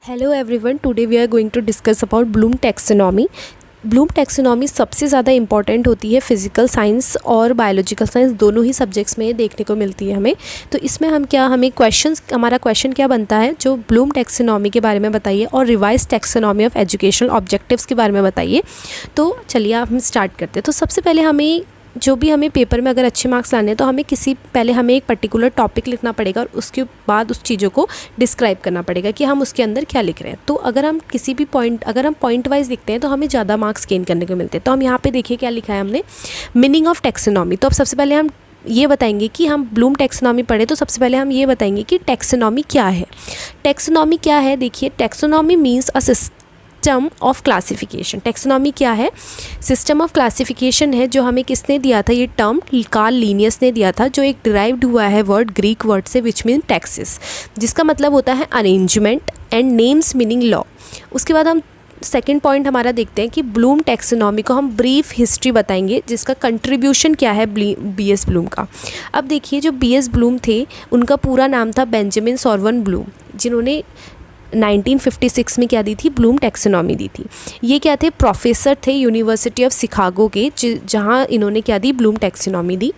Hello everyone, today we are going to discuss about Bloom taxonomy. Bloom taxonomy सबसे ज़्यादा important होती है physical science और biological science, दोनों ही सब्जेक्ट्स में देखने को मिलती है हमें। तो इसमें हमारा क्वेश्चन क्या बनता है, जो ब्लूम टैक्सोनॉमी के बारे में बताइए और revise taxonomy of educational objectives के बारे में बताइए। तो चलिए हम स्टार्ट करते हैं। तो सबसे पहले हमें पेपर में अगर अच्छे मार्क्स लाने हैं तो हमें एक पर्टिकुलर टॉपिक लिखना पड़ेगा और उसके बाद उस चीज़ों को डिस्क्राइब करना पड़ेगा कि हम उसके अंदर क्या लिख रहे हैं। तो अगर हम पॉइंट वाइज लिखते हैं तो हमें ज़्यादा मार्क्स गेन करने को मिलते हैं। तो हम यहाँ पे देखिए क्या लिखा है हमने, मीनिंग ऑफ टैक्सोनॉमी। तो अब सबसे पहले हम ये बताएंगे कि हम ब्लूम टैक्सोनॉमी पढ़े, तो सबसे पहले हम ये बताएंगे कि टैक्सोनॉमी क्या है। टैक्सोनॉमी क्या है, देखिए taxonomy means a system of classification. Taxonomy क्या है, सिस्टम ऑफ क्लासिफिकेशन है, जो हमें किसने दिया था ये टर्म, कार्ल लिनियस ने दिया था, जो एक डिराइव्ड हुआ है वर्ड ग्रीक वर्ड से विच मीन टैक्सिस, जिसका मतलब होता है arrangement and names meaning law. उसके बाद हम सेकेंड पॉइंट हमारा देखते हैं कि ब्लूम टैक्सोनॉमी को हम ब्रीफ हिस्ट्री बताएंगे, जिसका कंट्रीब्यूशन क्या है बी.एस. ब्लूम का। अब देखिए जो बी.एस. ब्लूम थे उनका पूरा नाम था बेंजामिन सॉर्वन ब्लूम, जिन्होंने 1956 में क्या दी थी, ब्लूम टैक्सोनॉमी दी थी। ये क्या थे, प्रोफेसर थे यूनिवर्सिटी ऑफ शिकागो के, जहाँ इन्होंने क्या दी, ब्लूम टैक्सोनॉमी दी।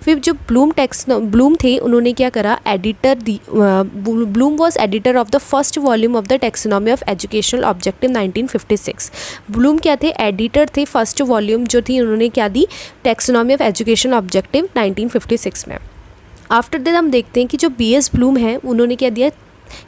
फिर जो ब्लूम थे उन्होंने क्या करा, Bloom was editor of the first volume of the taxonomy of educational objective 1956। Bloom क्या थे, एडिटर थे, फर्स्ट वॉल्यूम जो थी उन्होंने क्या दी, टैक्सोनॉमी ऑफ एजुकेशनल ऑब्जेक्टिव 1956 में। आफ्टर दैट हम देखते हैं कि जो बी.एस. ब्लूम है उन्होंने क्या दिया,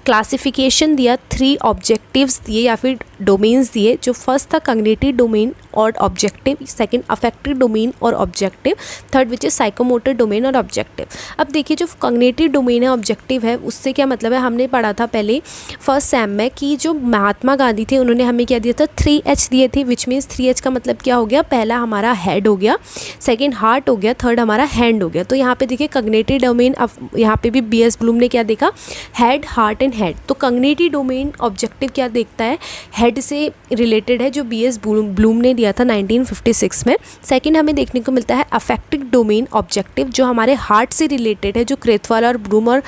क्लासिफिकेशन दिया, 3 ऑब्जेक्टिव्स दिए या फिर डोमेन्स दिए। जो फर्स्ट था कॉग्निटिव डोमेन और ऑब्जेक्टिव, सेकंड अफेक्टिव डोमेन और objective, third which is psychomotor domain और ऑब्जेक्टिव। अब देखिए जो कॉग्निटिव डोमेन है, ऑब्जेक्टिव है, उससे क्या मतलब है, हमने पढ़ा था पहले फर्स्ट सेम में कि जो महात्मा गांधी थे उन्होंने हमें क्या दिया था, 3H दिए थे, विच मीन्स 3H का मतलब क्या हो गया, पहला हमारा हेड हो गया, सेकेंड हार्ट हो गया, थर्ड हमारा हैंड हो गया। तो यहाँ पे देखिए कॉग्निटिव डोमेन, अब यहाँ पे भी बी.एस. ब्लूम ने क्या देखा, हेड, हार्ट एंड हेड। तो कॉग्निटिव डोमेन ऑब्जेक्टिव क्या देखता है, हेड से रिलेटेड है, जो बी.एस. ब्लूम ने दिया था 1956 में। सेकंड हमें देखने को मिलता है अफेक्टिव डोमेन ऑब्जेक्टिव, जो हमारे हार्ट से रिलेटेड है, जो क्रेथवाल और ब्लूम और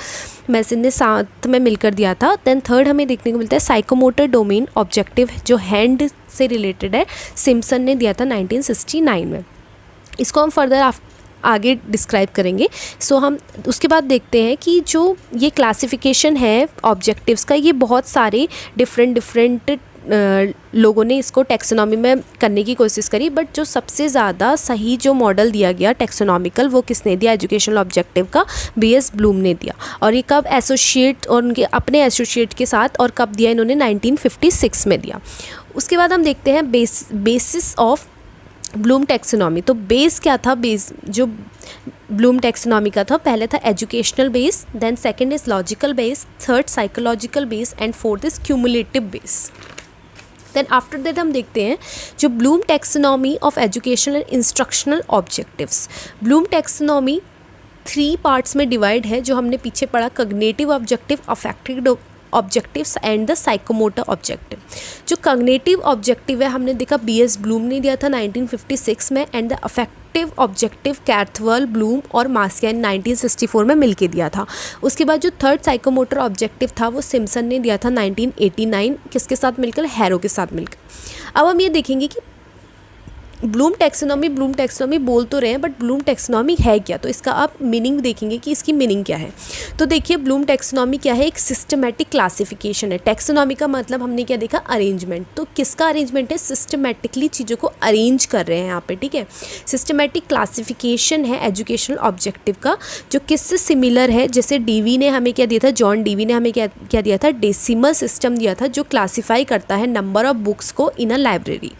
मैसन ने साथ में मिलकर दिया था। देन थर्ड हमें देखने को मिलता है साइकोमोटर डोमेन ऑब्जेक्टिव, जो हैंड से रिलेटेड है, सिम्पसन ने दिया था 1969 में। इसको हम फर्दर आगे डिस्क्राइब करेंगे। सो हम उसके बाद देखते हैं कि जो ये क्लासिफिकेशन है ऑब्जेक्टिव्स का, ये बहुत सारे डिफरेंट लोगों ने इसको टैक्सोनॉमी में करने की कोशिश करी, बट जो सबसे ज़्यादा सही जो मॉडल दिया गया टैक्सोनॉमिकल, वो किसने दिया, एजुकेशनल ऑब्जेक्टिव का बी.एस. ब्लूम ने दिया। और ये कब एसोसिएट और उनके अपने एसोसिएट के साथ, और कब दिया इन्होंने, 1956 में दिया। उसके बाद हम देखते हैं बेसिस ऑफ ब्लूम टैक्सोनॉमी। तो बेस क्या था, बेस जो ब्लूम टैक्सोनॉमी का था, पहले था educational base, then second is logical base, third psychological base and fourth is cumulative base. Then after that हम देखते हैं जो Bloom taxonomy of educational and instructional objectives. Bloom taxonomy 3 parts में डिवाइड है, जो हमने पीछे पढ़ा, cognitive objective, affective objectives and the psychomotor objective. जो कॉग्निटिव ऑब्जेक्टिव है हमने देखा बी.एस. ब्लूम ने दिया था 1956 में, and the affective objective Krathwohl, Bloom और मार्सियन 1964 में मिलके दिया था। उसके बाद जो थर्ड साइकोमोटर ऑब्जेक्टिव था वो सिम्पसन ने दिया था 1989, किसके साथ मिलकर, हैरो के साथ मिलकर। अब हम ये देखेंगे कि ब्लूम टैक्सोनॉमी बोल तो रहे हैं, बट ब्लूम टैक्सोनॉमी है क्या, तो इसका आप मीनिंग देखेंगे कि इसकी मीनिंग क्या है। तो देखिए ब्लूम टैक्सोनॉमी क्या है, एक सिस्टमैटिक क्लासिफिकेशन है। टैक्सोनॉमी का मतलब हमने क्या देखा, अरेंजमेंट। तो किसका अरेंजमेंट है, सिस्टमैटिकली चीज़ों को अरेंज कर रहे हैं यहाँ पे, ठीक है। सिस्टमैटिक क्लासिफिकेशन है एजुकेशनल ऑब्जेक्टिव का, जो किससे सिमिलर है, जैसे डीवी ने हमें क्या दिया था, जॉन डीवी ने हमें क्या दिया था, डेसिमल सिस्टम दिया था, जो क्लासीफाई करता है नंबर ऑफ बुक्स को इन अ लाइब्रेरी।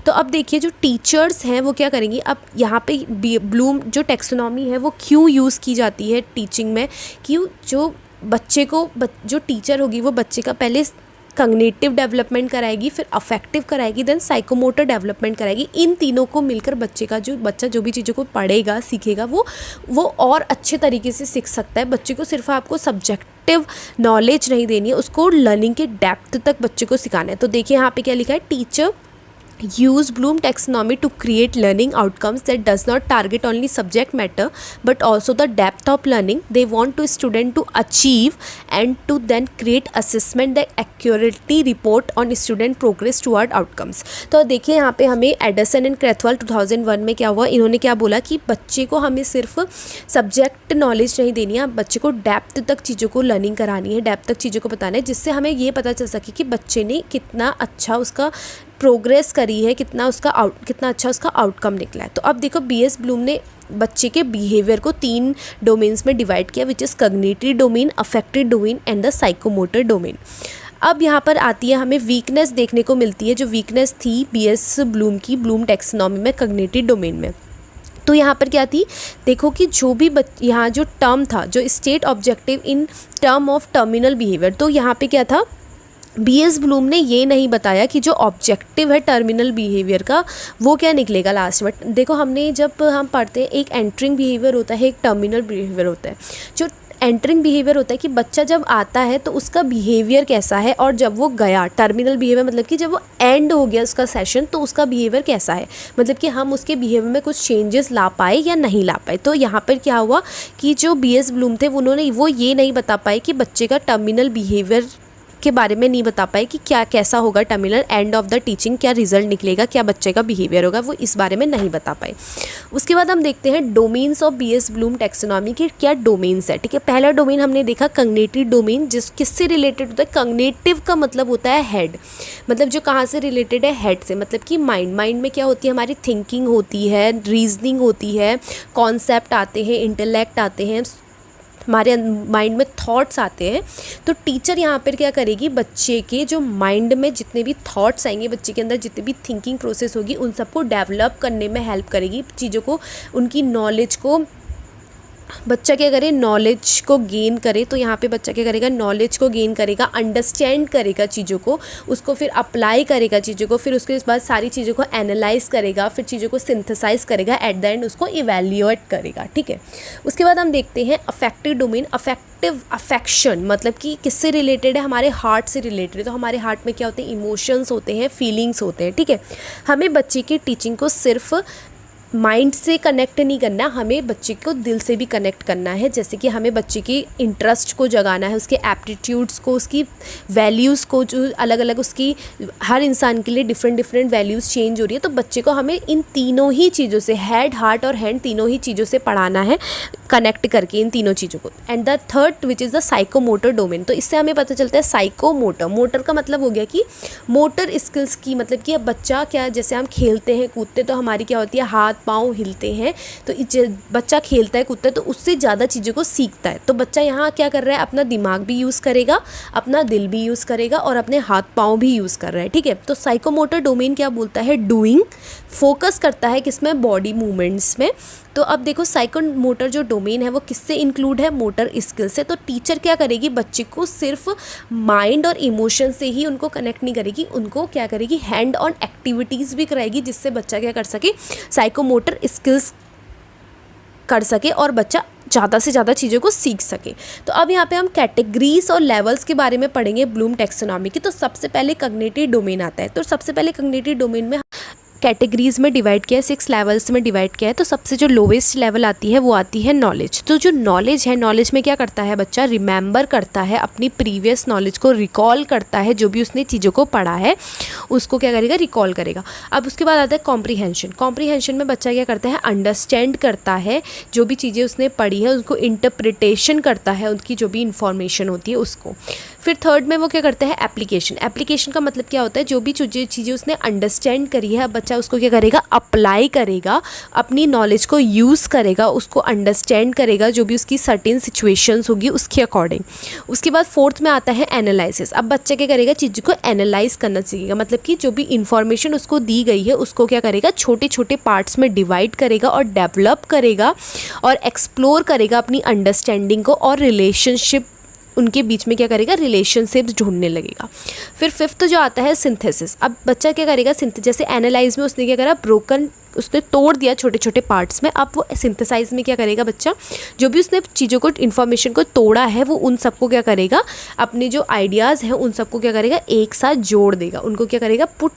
तो अब देखिए जो टीचर्स हैं वो क्या करेंगी, अब यहाँ पे ब्लूम जो टैक्सोनॉमी है वो क्यों यूज़ की जाती है टीचिंग में, क्यों, जो बच्चे को जो टीचर होगी वो बच्चे का पहले कॉग्निटिव डेवलपमेंट कराएगी, फिर अफेक्टिव कराएगी, देन साइकोमोटर डेवलपमेंट कराएगी। इन तीनों को मिलकर बच्चा जो भी चीज़ों को पढ़ेगा सीखेगा वो और अच्छे तरीके से सीख सकता है। बच्चे को सिर्फ आपको सब्जेक्टिव नॉलेज नहीं देनी है, उसको लर्निंग के डेप्थ तक बच्चे को सिखाना है। तो देखिए यहाँ पे क्या लिखा है, teacher use Bloom taxonomy to create learning outcomes that does not target only subject matter but also the depth of learning they want to student to achieve, and to then create assessment that accurately report on student progress toward outcomes. तो देखिए यहाँ पे हमें Anderson and क्रैथवाल 2001 में क्या हुआ, इन्होंने क्या बोला कि बच्चे को हमें सिर्फ सब्जेक्ट नॉलेज नहीं देनी है, बच्चे को डेप्थ तक चीज़ों को लर्निंग करानी है, डेप्थ तक चीज़ों को बताना है, जिससे हमें ये पता चल सके कि बच्चे ने कितना अच्छा उसका प्रोग्रेस करी है, कितना अच्छा उसका आउटकम निकला है। तो अब देखो बीएस ब्लूम ने बच्चे के बिहेवियर को 3 डोमेन्स में डिवाइड किया, which is cognitive domain, affective domain and the psychomotor domain. अब यहाँ पर आती है, हमें वीकनेस देखने को मिलती है, जो वीकनेस थी बीएस ब्लूम की ब्लूम टैक्सोनॉमी में कॉग्निटिव डोमेन में। तो यहाँ पर क्या थी, देखो कि जो भी यहाँ जो टर्म था, जो state objective in term of terminal behaviour, तो यहाँ पे क्या था, बीएस ब्लूम ने ये नहीं बताया कि जो ऑब्जेक्टिव है टर्मिनल बिहेवियर का वो क्या निकलेगा लास्ट में। देखो हमने जब हम पढ़ते हैं, एक एंटरिंग बिहेवियर होता है, एक टर्मिनल बिहेवियर होता है। जो एंटरिंग बिहेवियर होता है कि बच्चा जब आता है तो उसका बिहेवियर कैसा है, और जब वो गया, टर्मिनल बिहेवियर मतलब कि जब वो एंड हो गया उसका सेशन तो उसका बिहेवियर कैसा है, मतलब कि हम उसके बिहेवियर में कुछ चेंजेस ला पाए या नहीं ला पाए। तो यहाँ पर क्या हुआ कि जो बीएस ब्लूम थे उन्होंने वो ये नहीं बता पाए कि बच्चे का टर्मिनल बिहेवियर के बारे में नहीं बता पाए कि क्या कैसा होगा terminal end of the teaching, क्या रिजल्ट निकलेगा, क्या बच्चे का बिहेवियर होगा, वो इस बारे में नहीं बता पाए। उसके बाद हम देखते हैं domains of BS Bloom taxonomy के क्या डोमेन्स है। ठीक है, पहला डोमेन हमने देखा कॉग्निटिव डोमेन, जिस किससे रिलेटेड होता है, कॉग्निटिव का मतलब होता है हेड, मतलब जो कहाँ से रिलेटेड है, हेड से, मतलब कि माइंड में क्या होती है, हमारी थिंकिंग होती है, रीजनिंग होती है, कॉन्सेप्ट आते हैं, इंटेलेक्ट आते हैं, हमारे माइंड में थॉट्स आते हैं। तो टीचर यहाँ पर क्या करेगी, बच्चे के जो माइंड में जितने भी थॉट्स आएंगे, बच्चे के अंदर जितनी भी थिंकिंग प्रोसेस होगी, उन सबको डेवलप करने में हेल्प करेगी, चीज़ों को, उनकी नॉलेज को, बच्चा क्या करे, नॉलेज को गेन करे। तो यहाँ पे बच्चा क्या करेगा, नॉलेज को गेन करेगा, अंडरस्टैंड करेगा चीज़ों को, उसको फिर अप्लाई करेगा चीज़ों को, फिर उसके बाद सारी चीज़ों को एनालाइज करेगा, फिर चीज़ों को सिंथेसाइज करेगा, एट द एंड उसको इवैल्यूएट करेगा। ठीक है, उसके बाद हम देखते हैं अफेक्टिव डोमेन। अफेक्शन मतलब कि किससे रिलेटेड है, हमारे हार्ट से रिलेटेड है। तो हमारे हार्ट में क्या होते हैं, इमोशंस होते हैं, फीलिंग्स होते हैं। ठीक है, हमें बच्चे की टीचिंग को सिर्फ माइंड से कनेक्ट नहीं करना, हमें बच्चे को दिल से भी कनेक्ट करना है। जैसे कि हमें बच्चे की इंटरेस्ट को जगाना है, उसके एप्टीट्यूड्स को, उसकी वैल्यूज़ को, जो अलग अलग उसकी, हर इंसान के लिए डिफरेंट वैल्यूज़ चेंज हो रही है। तो बच्चे को हमें इन तीनों ही चीज़ों से, हेड, हार्ट और हैंड, तीनों ही चीज़ों से पढ़ाना है, कनेक्ट करके इन तीनों चीज़ों को। And the third which is the psychomotor domain. तो इससे हमें पता चलता है साइकोमोटर, मोटर का मतलब हो गया कि मोटर स्किल्स की, मतलब कि अब बच्चा क्या, जैसे हम खेलते हैं कूदते तो हमारी क्या होती है, हाथ पाँव हिलते हैं। तो बच्चा खेलता है कूदता है तो उससे ज़्यादा चीज़ों को सीखता है। तो बच्चा यहाँ क्या कर रहा है, अपना दिमाग भी यूज़ करेगा, अपना दिल भी यूज़ करेगा और अपने हाथ पाँव भी यूज़ कर रहा है। ठीक है, तो साइकोमोटर डोमेन क्या बोलता है, डूइंग, फोकस करता है किसमें, बॉडी मूवमेंट्स में। तो अब देखो साइकोमोटर जो डोमेन है वो किससे इंक्लूड है, मोटर स्किल से। तो टीचर क्या करेगी, बच्चे को सिर्फ माइंड और इमोशन से ही उनको कनेक्ट नहीं करेगी, उनको क्या करेगी, हैंड ऑन एक्टिविटीज़ भी कराएगी, जिससे बच्चा क्या कर सके, साइकोमोटर स्किल्स कर सके और बच्चा ज़्यादा से ज़्यादा चीज़ों को सीख सके। तो अब यहाँ पे हम कैटेगरीज और लेवल्स के बारे में पढ़ेंगे ब्लूम टैक्सोनॉमी की। तो सबसे पहले कॉग्निटिव डोमेन आता है। तो सबसे पहले कॉग्निटिव डोमेन में कैटेगरीज़ में डिवाइड किया है, 6 लेवल्स में डिवाइड किया है। तो सबसे जो लोवेस्ट लेवल आती है वो आती है नॉलेज। तो जो नॉलेज है, नॉलेज में क्या करता है बच्चा, रिमेंबर करता है, अपनी प्रीवियस नॉलेज को रिकॉल करता है, जो भी उसने चीज़ों को पढ़ा है उसको क्या करेगा, रिकॉल करेगा। अब उसके बाद आता है कॉम्प्रीहेंशन। कॉम्प्रीहेंशन में बच्चा क्या करता है, अंडरस्टैंड करता है, जो भी चीज़ें उसने पढ़ी है उसको इंटरप्रिटेशन करता है, उनकी जो भी इंफॉर्मेशन होती है उसको। फिर थर्ड में वो क्या करता है, एप्लीकेशन। एप्लीकेशन का मतलब क्या होता है, जो भी चीज़ें उसने अंडरस्टैंड करी है, बच्चा उसको क्या करेगा, अप्लाई करेगा, अपनी नॉलेज को यूज़ करेगा, उसको अंडरस्टैंड करेगा, जो भी उसकी सर्टेन सिचुएशंस होगी उसके अकॉर्डिंग। उसके बाद फोर्थ में आता है एनालिसिस। अब बच्चा क्या करेगा, चीज़ों को एनालाइज करना सीखेगा, मतलब कि जो भी इंफॉर्मेशन उसको दी गई है उसको क्या करेगा, छोटे छोटे पार्ट्स में डिवाइड करेगा और डेवलप करेगा और एक्सप्लोर करेगा अपनी अंडरस्टैंडिंग को, और रिलेशनशिप उनके बीच में क्या करेगा, रिलेशनशिप्स ढूंढने लगेगा। फिर फिफ्थ जो आता है सिंथेसिस। अब बच्चा क्या करेगा, जैसे एनालाइज में उसने क्या करा, ब्रोकन उसने तोड़ दिया छोटे छोटे पार्ट्स में। अब वो सिंथेसाइज में क्या करेगा बच्चा, जो भी उसने चीज़ों को, इन्फॉर्मेशन को तोड़ा है, वो उन सबको क्या करेगा, अपने जो आइडियाज़ हैं उन सबको क्या करेगा, एक साथ जोड़ देगा। उनको क्या करेगा, पुट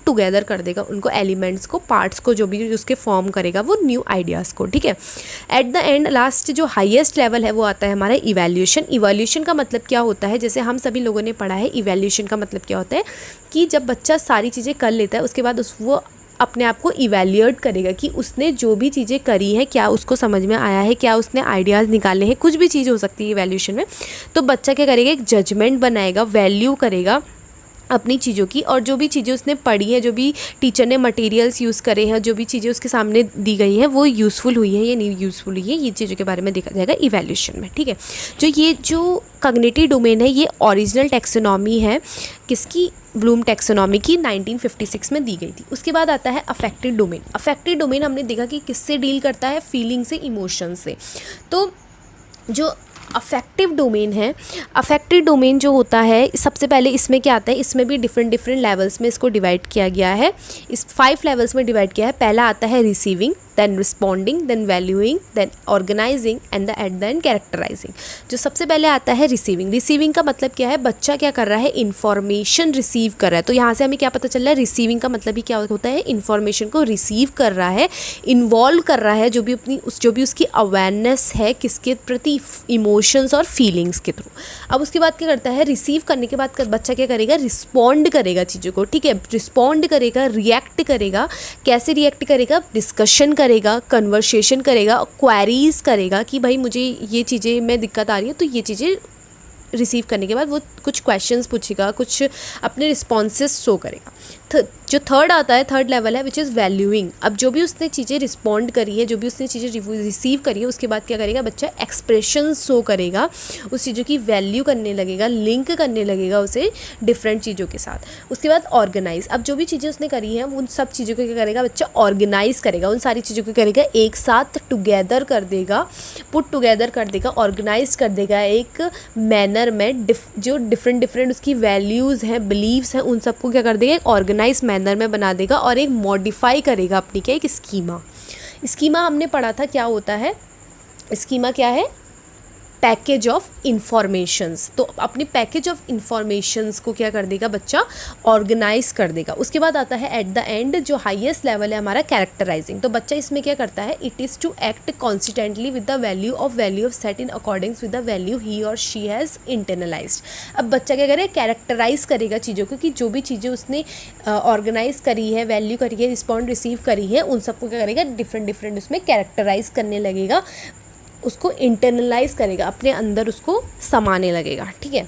टुगेदर कर देगा उनको, एलिमेंट्स को, पार्ट्स को, जो भी उसके फॉर्म करेगा वो न्यू आइडियाज़ को। ठीक है, एट द एंड लास्ट जो हाईएस्ट लेवल है वो आता है हमारा इवैल्यूएशन। इवैल्यूएशन का मतलब क्या होता है, जैसे हम सभी लोगों ने पढ़ा है, इवैल्यूएशन का मतलब क्या होता है कि जब बच्चा सारी चीज़ें कर लेता है उसके बाद वो अपने आप को इवैल्यूएट करेगा कि उसने जो भी चीज़ें करी हैं क्या उसको समझ में आया है, क्या उसने आइडियाज़ निकाले हैं, कुछ भी चीज़ हो सकती है इवैल्यूएशन में। तो बच्चा क्या करेगा, एक जजमेंट बनाएगा, वैल्यू करेगा अपनी चीज़ों की, और जो भी चीज़ें उसने पढ़ी हैं, जो भी टीचर ने मटेरियल्स यूज़ करे हैं, जो भी चीज़ें उसके सामने दी गई हैं वो यूज़फुल हुई हैं या नहीं यूज़फुल हुई है, ये चीज़ों के बारे में देखा जाएगा इवैल्यूएशन में। ठीक है, जो कॉग्निटिव डोमेन है ये ओरिजिनल टैक्सोनॉमी है, किसकी, ब्लूम टैक्सोनॉमी की 1956 में दी गई थी। उसके बाद आता है अफेक्टिव डोमेन। अफेक्टिव डोमेन हमने देखा कि किससे डील करता है, फीलिंग से, इमोशन से। तो जो अफेक्टिव डोमेन है, अफेक्टिव डोमेन जो होता है, सबसे पहले इसमें क्या आता है, इसमें भी डिफरेंट लेवल्स में इसको डिवाइड किया गया है, इस 5 लेवल्स में डिवाइड किया है। पहला आता है receiving, then responding, then valuing, then organising and at the end characterising. जो सबसे पहले आता है रिसीविंग। रिसीविंग का मतलब क्या है, बच्चा क्या कर रहा है, इन्फॉर्मेशन रिसीव कर रहा है। तो यहाँ से हमें क्या पता चल रहा है, रिसीविंग का मतलब ही क्या होता है, इन्फॉर्मेशन को रिसीव कर रहा है, इन्वॉल्व कर रहा है, जो भी उसकी अवेयरनेस है किसके प्रति, इमोशंस और फीलिंग्स के थ्रू। अब उसके बाद क्या करता है, रिसीव करने के बाद बच्चा क्या करेगा, रिस्पॉन्ड करेगा चीज़ों को। ठीक है, रिस्पॉन्ड करेगा, रिएक्ट करेगा। कैसे रिएक्ट करेगा, डिस्कशन करेगा, कन्वर्सेशन करेगा, क्वेरीज करेगा कि भाई मुझे ये चीज़ें में दिक्कत आ रही है, तो ये चीज़ें रिसीव करने के बाद वो कुछ क्वेश्चंस पूछेगा, कुछ अपने रिस्पॉन्सेस शो करेगा। जो थर्ड आता है, थर्ड लेवल है, विच इज़ वैल्यूइंग। अब जो भी उसने चीज़ें रिस्पॉन्ड करी है, जो भी उसने चीज़ें रिसीव करी है, उसके बाद क्या करेगा बच्चा, एक्सप्रेशन शो करेगा, उस चीज़ों की वैल्यू करने लगेगा, लिंक करने लगेगा उसे डिफरेंट चीज़ों के साथ। उसके बाद ऑर्गेनाइज। अब जो भी चीज़ें उसने करी हैं उन सब चीज़ों को क्या करेगा बच्चा, ऑर्गेनाइज करेगा, उन सारी चीज़ों को करेगा एक साथ टुगेदर कर देगा, पुट टुगेदर कर देगा, ऑर्गेनाइज कर देगा एक मैनर में। जो डिफरेंट उसकी वैल्यूज़ हैं, बिलीव्स हैं, उन सबको क्या कर देगा, एक ऑर्गेनाइज मैनर में बना देगा और एक मॉडिफाई करेगा अपनी क्या, एक स्कीमा हमने पढ़ा था क्या होता है, स्कीमा क्या है, पैकेज ऑफ इंफॉर्मेशंस। तो अपनी पैकेज ऑफ इंफॉर्मेशंस को क्या कर देगा बच्चा, ऑर्गेनाइज कर देगा। उसके बाद आता है एट द एंड जो हाईएस्ट लेवल है हमारा, कैरेक्टराइजिंग। तो बच्चा इसमें क्या करता है, it is to act consistently with the value of set in accordings with the value he और शी हैज़ इंटरनलाइज्ड। अब बच्चा क्या करेगा, कैरेक्टराइज करेगा चीज़ों को, कि जो भी चीज़ें उसने ऑर्गेनाइज करी है, वैल्यू करी है, रिस्पॉन्ड रिसीव करी है, उन सबको क्या करेगा, डिफरेंट उसमें कैरेक्टराइज करने लगेगा, उसको इंटरनलाइज करेगा, अपने अंदर उसको समाने लगेगा। ठीक है,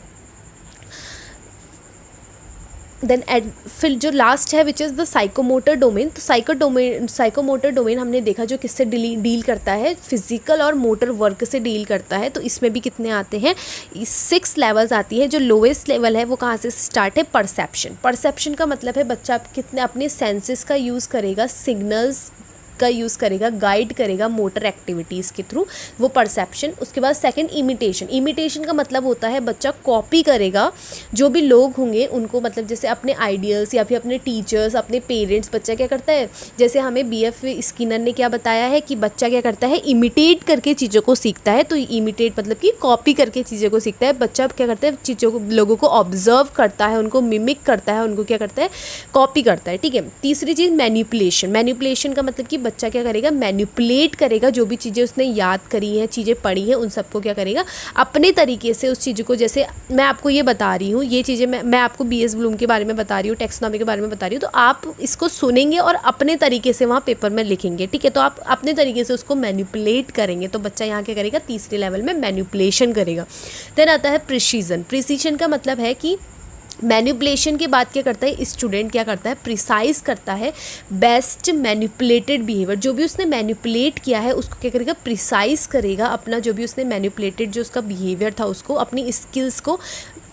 देन फिर जो लास्ट है which is the psychomotor domain. तो साइकोमोटर डोमेन हमने देखा जो किससे डील करता है, फिजिकल और मोटर वर्क से डील करता है। तो इसमें भी कितने आते हैं, 6 लेवल्स आती है। जो लोएस्ट लेवल है वो कहाँ से स्टार्ट है, परसेप्शन। परसेप्शन का मतलब है बच्चा कितने अपने सेंसेस का यूज़ करेगा, सिग्नल्स का यूज़ करेगा, गाइड करेगा मोटर एक्टिविटीज़ के थ्रू, वो परसेप्शन। उसके बाद सेकंड इमिटेशन। इमिटेशन का मतलब होता है बच्चा कॉपी करेगा जो भी लोग होंगे उनको, मतलब जैसे अपने आइडियल्स या फिर अपने टीचर्स, अपने पेरेंट्स। बच्चा क्या करता है, जैसे हमें BF स्किनर ने क्या बताया है कि बच्चा क्या करता है, इमिटेट करके चीज़ों को सीखता है। तो इमिटेट मतलब कि कॉपी करके चीज़ों को सीखता है। बच्चा क्या करता है, चीज़ों को, लोगों को ऑब्जर्व करता है, उनको मिमिक करता है, उनको क्या करता है, कॉपी करता है। ठीक है, तीसरी चीज़ मैनिपुलेशन। मैनिपुलेशन का मतलब कि बच्चा क्या करेगा, मैनिपुलेट करेगा, जो भी चीज़ें उसने याद करी हैं, चीज़ें पढ़ी हैं, उन सबको क्या करेगा, अपने तरीके से उस चीज़ों को, जैसे मैं आपको ये बता रही हूँ, ये चीज़ें मैं आपको BS ब्लूम के बारे में बता रही हूँ, टैक्सोनॉमी के बारे में बता रही हूँ, तो आप इसको सुनेंगे और अपने तरीके से वहाँ पेपर में लिखेंगे। ठीक है, तो आप अपने तरीके से उसको मैनिपुलेट करेंगे। तो बच्चा यहाँ क्या करेगा, तीसरे लेवल में मैनिपुलेशन करेगा। देन आता है प्रिसीजन। प्रिसीजन का मतलब है कि मैनिपुलेशन के बाद क्या करता है, स्टूडेंट क्या करता है, प्रिसाइज करता है बेस्ट मैनिपुलेटेड बिहेवियर। जो भी उसने मैनिपुलेट किया है उसको क्या करेगा, प्रिसाइज करेगा, अपना जो भी उसने मैनिपुलेटेड जो उसका बिहेवियर था उसको, अपनी स्किल्स को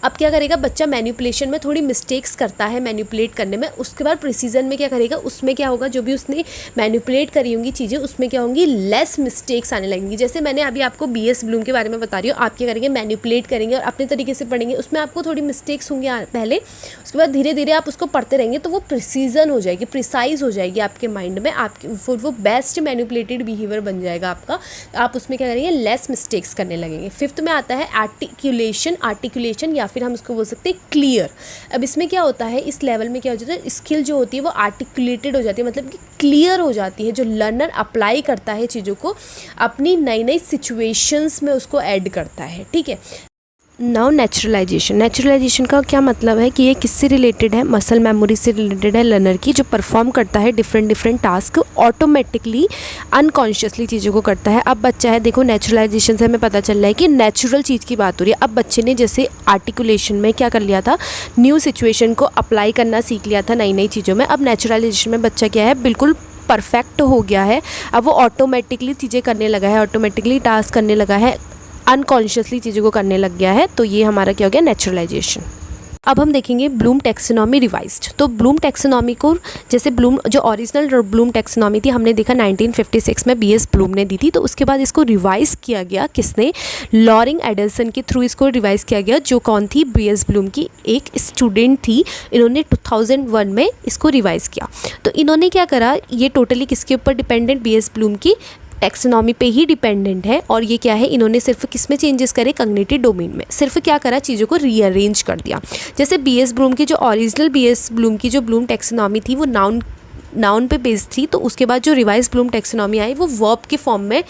अब क्या करेगा बच्चा, मैनिपुलेशन में थोड़ी मिस्टेक्स करता है मैनिपुलेट करने में, उसके बाद प्रिसीजन में क्या करेगा, उसमें क्या होगा, जो भी उसने मैनिपुलेट करी होंगी चीज़ें उसमें क्या होंगी, लेस मिस्टेक्स आने लगेंगी। जैसे मैंने अभी आपको BS ब्लूम के बारे में बता रही हूँ, आप क्या करेंगे, मैनिपुलेट करेंगे और अपने तरीके से पढ़ेंगे, उसमें आपको थोड़ी मिस्टेक्स होंगी पहले, उसके बाद धीरे धीरे आप उसको पढ़ते रहेंगे तो वो प्रिसीजन हो जाएगी, प्रिसाइज हो जाएगी आपके माइंड में, आपके वो बेस्ट मैनिपुलेटेड बिहेवियर बन जाएगा आपका। आप उसमें क्या करेंगे, लेस मिस्टेक्स करने लगेंगे। फिफ्थ में आता है आर्टिकुलेशन या फिर हम उसको बोल सकते हैं क्लियर। अब इसमें क्या होता है, इस लेवल में क्या हो जाता है, स्किल जो होती है वो आर्टिकुलेटेड हो जाती है, मतलब कि क्लियर हो जाती है। जो लर्नर अप्लाई करता है चीज़ों को अपनी नई नई सिचुएशंस में उसको ऐड करता है, ठीक है। नाउ नेचुरलाइजेशन का क्या मतलब है कि ये किससे रिलेटेड है, मसल मेमोरी से रिलेटेड है। लर्नर की जो परफॉर्म करता है डिफरेंट टास्क ऑटोमेटिकली अनकॉन्शियसली चीज़ों को करता है। अब बच्चा है, देखो नेचुरलाइजेशन से हमें पता चल रहा है कि नेचुरल चीज़ की बात हो रही है। अब बच्चे ने जैसे आर्टिकुलेशन में क्या कर लिया था, न्यू सिचुएशन को अप्लाई करना सीख लिया था नई नई चीज़ों में। अब नेचुरलाइजेशन में बच्चा क्या है, बिल्कुल परफेक्ट हो गया है। अब वो ऑटोमेटिकली चीज़ें करने लगा है, ऑटोमेटिकली टास्क करने लगा है, अनकॉन्शियसली चीज़ों को करने लग गया है। तो ये हमारा क्या हो गया, नेचुरलाइजेशन। अब हम देखेंगे ब्लूम टैक्सोनॉमी रिवाइज्ड। तो ब्लूम टैक्सोनॉमी को, जैसे ब्लूम जो ओरिजिनल ब्लूम टैक्सोनॉमी थी हमने देखा 1956 में BS ब्लूम ने दी थी। तो उसके बाद इसको रिवाइज़ किया गया, किसने, लॉरिंग एडल्सन के थ्रू इसको रिवाइज़ किया गया, जो कौन थी, BS ब्लूम की एक स्टूडेंट थी। इन्होंने 2001 में इसको रिवाइज़ किया। तो इन्होंने क्या करा, ये टोटली किसके ऊपर डिपेंडेंट, BS ब्लूम की टैक्सोनॉमी पे ही डिपेंडेंट है। और ये क्या है, इन्होंने सिर्फ किस में चेंजेस करे, कॉग्निटिव डोमेन में सिर्फ क्या करा, चीज़ों को रीअरेंज कर दिया। जैसे BS ब्लूम की जो ओरिजिनल BS ब्लूम की जो ब्लूम टैक्सोनॉमी थी वो नाउन पे बेस्ड थी। तो उसके बाद जो रिवाइज ब्लूम टैक्सोनॉमी आई वो वर्ब के फॉर्म में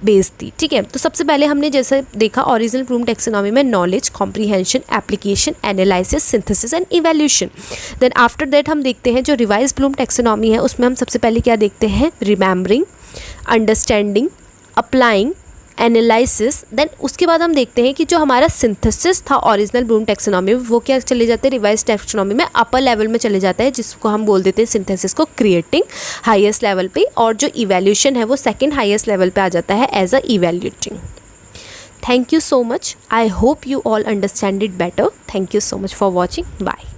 बेस्ड थी, ठीक है। तो सबसे पहले हमने जैसे देखा ओरिजिनल ब्लूम टैक्सोनॉमी में knowledge, comprehension, application, analysis, synthesis and evaluation. Then after that हम देखते हैं जो रिवाइज ब्लूम टैक्सोनॉमी है उसमें हम सबसे पहले क्या देखते हैं, remembering, understanding, applying, analysis. Then उसके बाद हम देखते हैं कि जो हमारा सिंथेसिस था ओरिजिनल ब्लूम टैक्सोनॉमी में वो क्या चले जाते हैं, रिवाइज टैक्सोनॉमी में अपर लेवल में चले जाता है, जिसको हम बोल देते हैं सिंथेसिस को क्रिएटिंग हाईएस्ट लेवल पे। और जो इवैल्यूएशन है वो सेकंड हाईएस्ट लेवल पे आ जाता है as a evaluating. Thank you so much, I hope you all understand it better. Thank you so much for watching, bye.